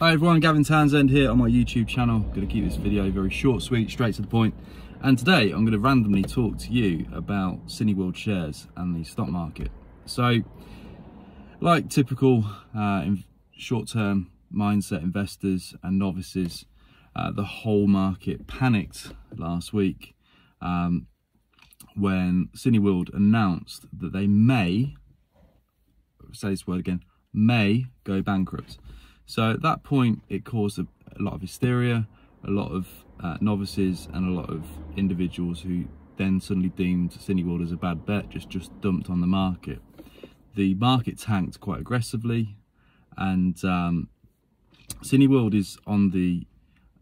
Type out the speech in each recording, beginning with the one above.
Hi everyone, Gavin Townsend here on my YouTube channel. I'm going to keep this video very short, sweet, straight to the point. And today I'm going to randomly talk to you about Cineworld shares and the stock market. So, like typical short-term mindset investors and novices, the whole market panicked last week when Cineworld announced that they may, say this word again, may go bankrupt. So at that point, it caused a lot of hysteria, a lot of novices and a lot of individuals who then suddenly deemed Cineworld as a bad bet, just dumped on the market. The market tanked quite aggressively, and Cineworld is on the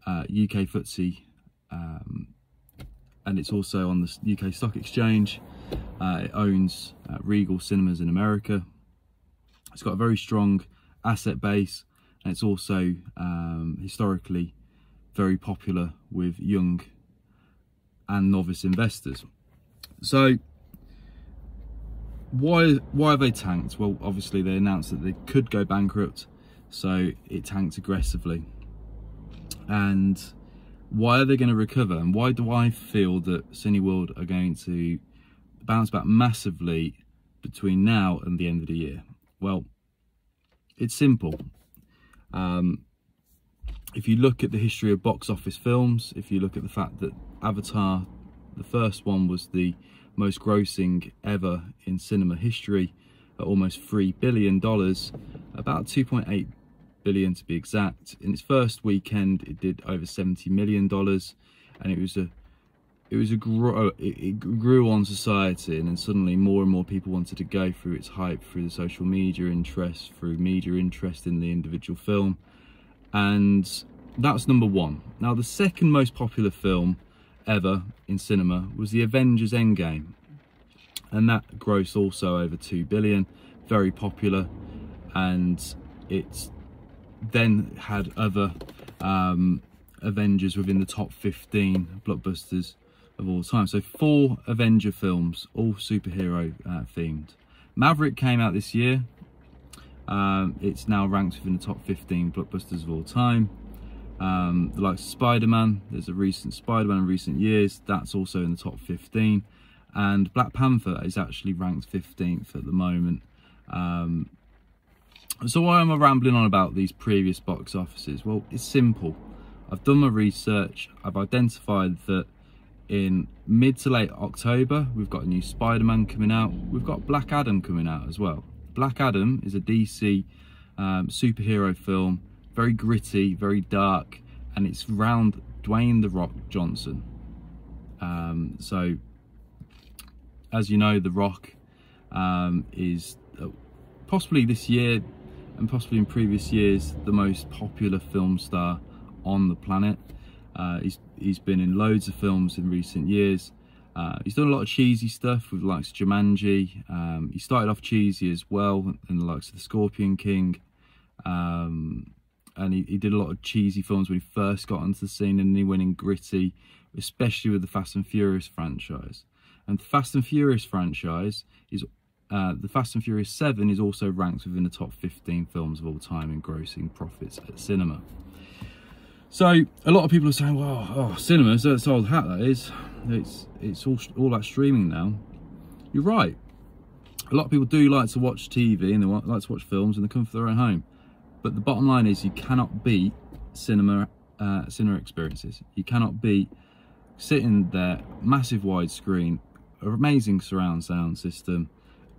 UK FTSE, and it's also on the UK Stock Exchange. It owns Regal Cinemas in America. It's got a very strong asset base, and it's also historically very popular with young and novice investors. So why have they tanked? Well, obviously they announced that they could go bankrupt, so it tanked aggressively. And why are they going to recover? And why do I feel that Cineworld are going to bounce back massively between now and the end of the year? Well, it's simple. If you look at the history of box office films, if you look at the fact that Avatar, the first one, was the most grossing ever in cinema history at almost $3 billion, about 2.8 billion to be exact. In its first weekend, it did over $70 million, and it grew on society, and then suddenly more and more people wanted to go through its hype, through the social media interest, through media interest in the individual film, and that's number one. Now, the second most popular film ever in cinema was the Avengers Endgame, and that grossed also over 2 billion, very popular, and it's then had other Avengers within the top 15 blockbusters of all time. So 4 Avenger films, all superhero themed. Maverick came out this year. It's now ranked within the top 15 blockbusters of all time. The likes of Spider-Man, there's a recent Spider-Man in recent years, that's also in the top 15. And Black Panther is actually ranked 15th at the moment. So why am I rambling on about these previous box offices? Well, it's simple. I've done my research. I've identified that in mid to late October, we've got a new Spider-Man coming out. We've got Black Adam coming out as well. Black Adam is a DC superhero film, very gritty, very dark, and it's around Dwayne "The Rock" Johnson. So, as you know, The Rock is possibly this year, and possibly in previous years, the most popular film star on the planet. He's been in loads of films in recent years. He's done a lot of cheesy stuff with the likes of Jumanji. He started off cheesy as well in the likes of The Scorpion King. And he did a lot of cheesy films when he first got onto the scene, and then he went in gritty, especially with the Fast and Furious franchise. And the Fast and Furious franchise is the Fast and Furious 7 is also ranked within the top 15 films of all time in grossing profits at cinema. So a lot of people are saying, well, cinema, so it's old hat, that is. It's all that streaming now. You're right. A lot of people do like to watch TV and they like to watch films in the comfort of their own home. But the bottom line is you cannot beat cinema experiences. You cannot beat sitting there, massive widescreen, amazing surround sound system.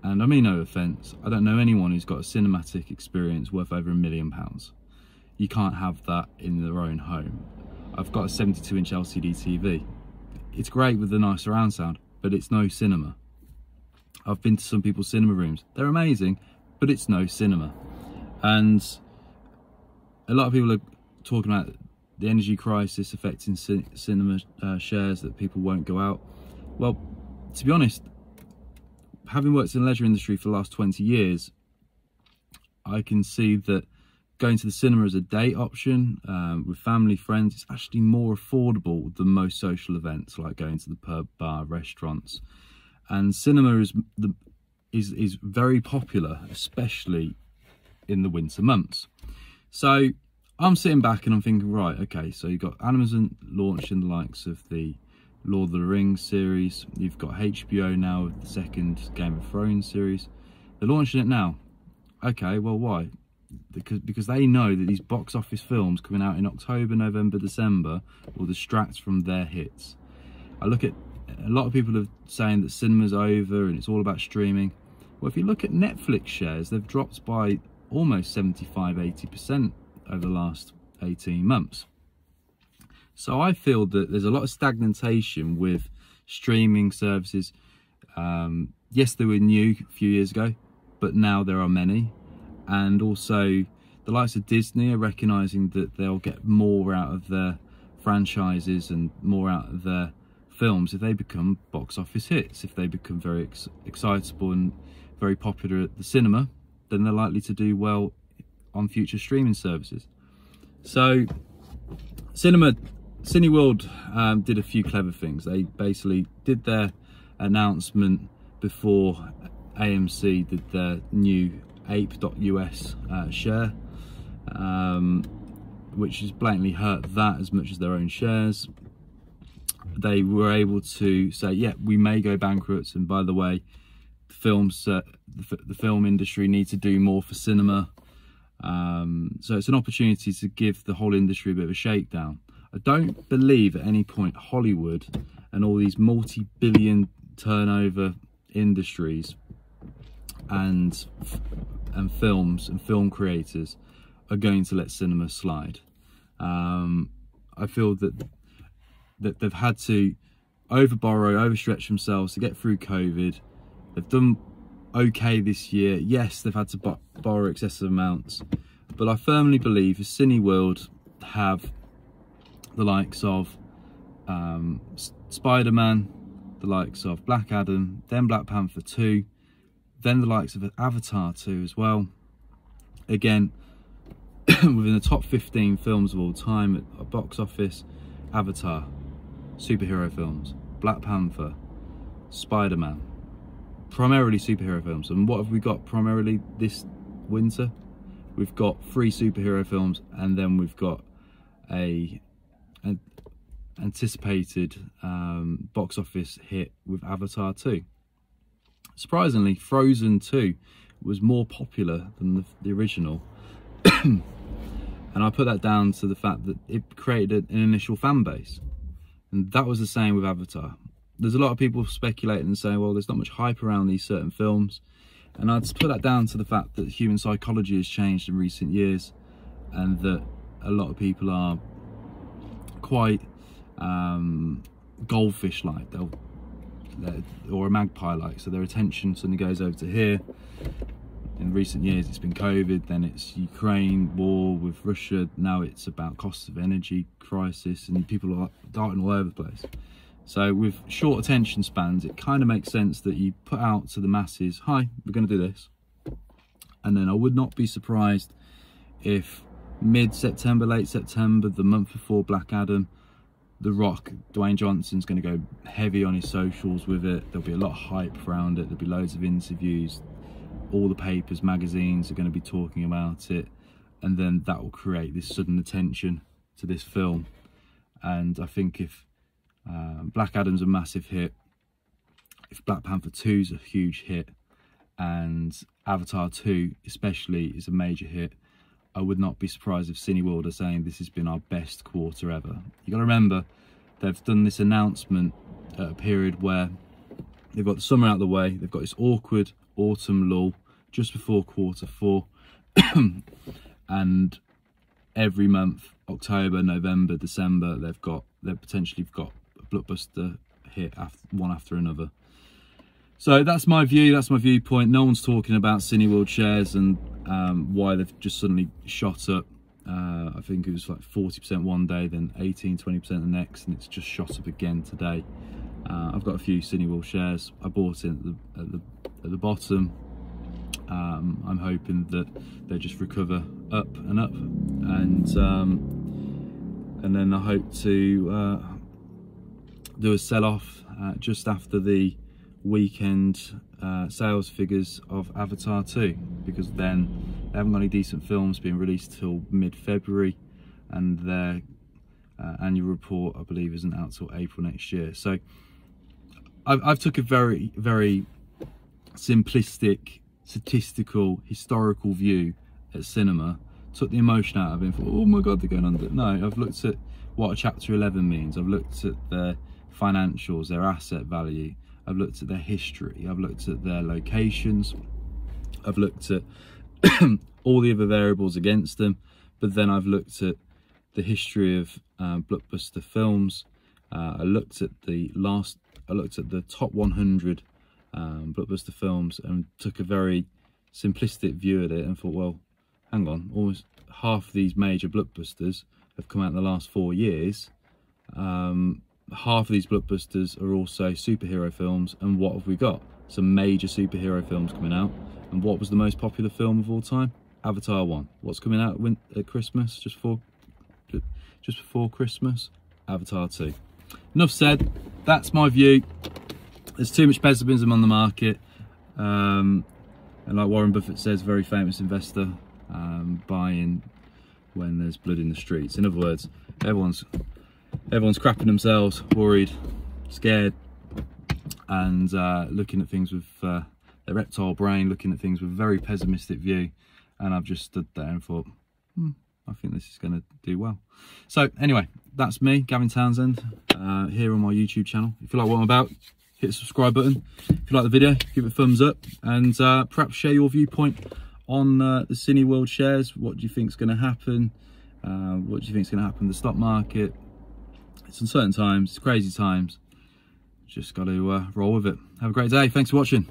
And I mean no offence, I don't know anyone who's got a cinematic experience worth over £1 million. You can't have that in their own home. I've got a 72-inch LCD TV. It's great with the nice surround sound, but it's no cinema. I've been to some people's cinema rooms. They're amazing, but it's no cinema. And a lot of people are talking about the energy crisis affecting cinema shares, that people won't go out. Well, to be honest, having worked in the leisure industry for the last 20 years, I can see that going to the cinema as a date option with family, friends, it's actually more affordable than most social events like going to the pub, bar, restaurants. And cinema is very popular, especially in the winter months. So I'm sitting back and I'm thinking, right, okay, so you've got Amazon launching the likes of the Lord of the Rings series. You've got HBO now with the second Game of Thrones series. They're launching it now. Okay, well, why? Because they know that these box office films coming out in October, November, December will distract from their hits. I look at a lot of people are saying that cinema's over and it's all about streaming. Well, if you look at Netflix shares, they've dropped by almost 75–80% over the last 18 months. So I feel that there's a lot of stagnation with streaming services. Yes, they were new a few years ago, but now there are many. And also the likes of Disney are recognising that they'll get more out of their franchises and more out of their films if they become box office hits. If they become very excitable and very popular at the cinema, then they're likely to do well on future streaming services. So Cineworld did a few clever things. They basically did their announcement before AMC did their new ape.us share, which has blatantly hurt that as much as their own shares. They were able to say, yeah, we may go bankrupt, and by the way, the film industry needs to do more for cinema. So it's an opportunity to give the whole industry a bit of a shakedown. I don't believe at any point Hollywood and all these multi-billion turnover industries and films and film creators are going to let cinema slide. I feel that they've had to overstretch themselves to get through COVID. They've done okay this year. Yes, they've had to borrow excessive amounts, but I firmly believe if Cineworld have the likes of Spider-Man, the likes of Black Adam, then Black Panther 2, then the likes of Avatar 2 as well. Again, within the top 15 films of all time at a box office, Avatar, superhero films, Black Panther, Spider-Man, primarily superhero films. And what have we got primarily this winter? We've got 3 superhero films, and then we've got an anticipated box office hit with Avatar 2. Surprisingly, Frozen 2 was more popular than the original. And I put that down to the fact that it created an initial fan base. And that was the same with Avatar. There's a lot of people speculating and saying, well, there's not much hype around these certain films. And I'd put that down to the fact that human psychology has changed in recent years, and that a lot of people are quite goldfish-like, or a magpie-like. So their attention suddenly goes over to here. In recent years, it's been COVID, then it's Ukraine, war with Russia. Now it's about cost of energy crisis, and people are darting all over the place. So with short attention spans, it kind of makes sense that you put out to the masses, hi, we're going to do this. And then I would not be surprised if mid-September, late September, the month before Black Adam, The Rock, Dwayne Johnson's going to go heavy on his socials with it. There'll be a lot of hype around it. There'll be loads of interviews. All the papers, magazines are going to be talking about it. And then that will create this sudden attention to this film. And I think if Black Adam's a massive hit, if Black Panther 2 is a huge hit, and Avatar 2 especially is a major hit, I would not be surprised if Cineworld are saying this has been our best quarter ever. You got to remember, they've done this announcement at a period where they've got the summer out of the way, they've got this awkward autumn lull just before quarter 4, and every month, October, November, December, they've potentially got a blockbuster hit one after another. So that's my view, that's my viewpoint. No one's talking about Cineworld shares and why they've just suddenly shot up. I think it was like 40% one day, then 18–20% the next, and it's just shot up again today. I've got a few Cineworld shares. I bought it at the bottom. I'm hoping that they just recover up and up, and then I hope to do a sell-off just after the weekend sales figures of Avatar 2, because then They haven't got any decent films being released till mid-February, and their annual report, I believe, isn't out till April next year. So I've took a very, very simplistic, statistical, historical view at cinema, took the emotion out of it and thought, oh my god, they're going under. No, I've looked at what a chapter 11 means. I've looked at their financials, their asset value. I've looked at their history. I've looked at their locations. I've looked at all the other variables against them. But then I've looked at the history of blockbuster films. I looked at the top 100 blockbuster films and took a very simplistic view at it and thought, well, hang on, almost half of these major blockbusters have come out in the last 4 years. Half of these blockbusters are also superhero films, and what have we got? Some major superhero films coming out. And what was the most popular film of all time? Avatar 1. What's coming out at Christmas, just before Christmas? Avatar 2. Enough said. That's my view. There's too much pessimism on the market, and like Warren Buffett says, very famous investor, buying when there's blood in the streets. In other words, everyone's crapping themselves, worried, scared, and looking at things with their reptile brain, looking at things with a very pessimistic view. And I've just stood there and thought, I think this is going to do well. So anyway, that's me, Gavin Townsend, here on my YouTube channel. If you like what I'm about, hit the subscribe button. If you like the video, give it a thumbs up, and perhaps share your viewpoint on the Cineworld shares. What do you think is going to happen? What do you think is going to happen in the stock market? It's uncertain times, it's crazy times. Just got to roll with it. Have a great day. Thanks for watching.